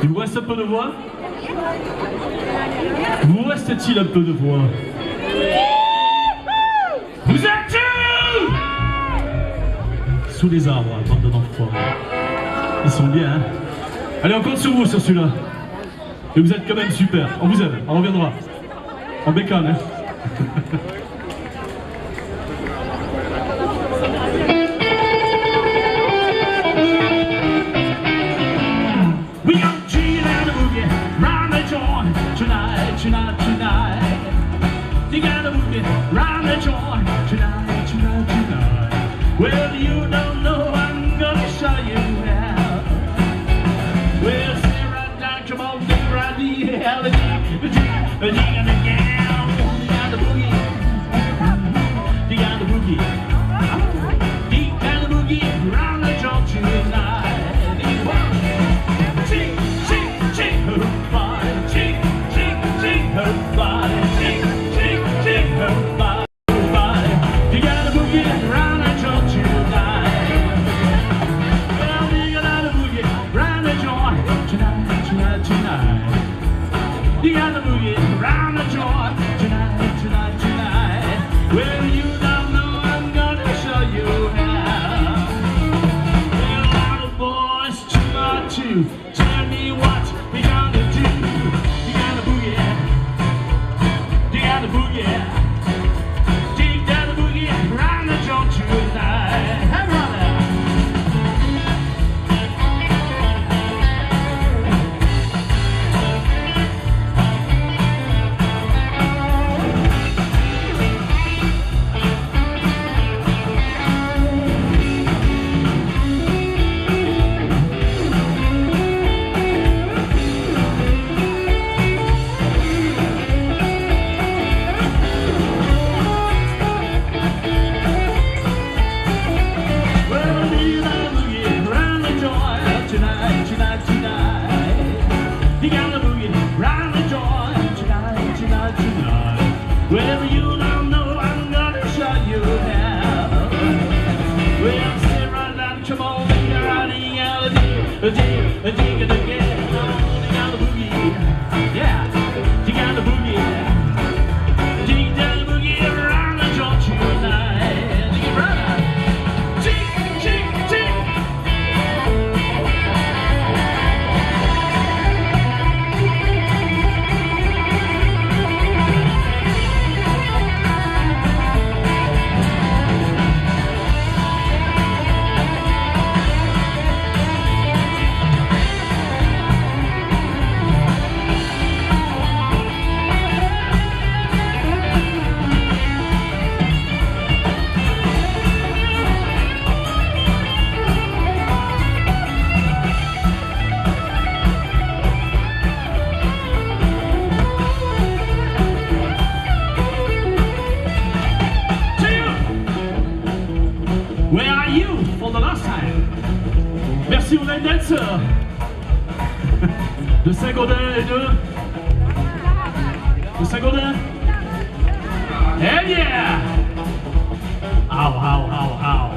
Il vous reste un peu de voix? Vous reste-t-il un peu de voix? Vous êtes où? Sous les arbres, bande d'enfants. Ils sont bien, hein? Allez, on compte sur vous sur celui-là. Et vous êtes quand même super. On vous aime, on reviendra. En bécane, hein? We got chill and a boogie, round the joint, tonight, tonight, tonight. You gotta boogie, round the joint, tonight, tonight, tonight. Well, you don't know, I'm gonna show you how. Well, sit right down, come on, dig right the hell, dig and again. You got the boogie, you got the boogie, you got the boogie, round the joint tonight. You got the boogie round the joint tonight, tonight, tonight. Well, you don't know, I'm gonna show you how. Well, all the boys, 2 or 2, tell me what we gonna do. You got the boogie, you got the boogie, you got the boogie round the joint tonight. Hey, brother. Well, you don't know, I'm gonna show you how. Well, sit right down, come on, you're out of the dig it again. You got the boogie, yeah, you got the boogie. Dig down the boogie around the joint tonight. Dig it right out. Dig, dig, dig. Where are you for the last time? Merci aux line dancers de Saint-Gaudin et de Saint-Gaudin. Hell yeah! Ow, ow, ow, ow.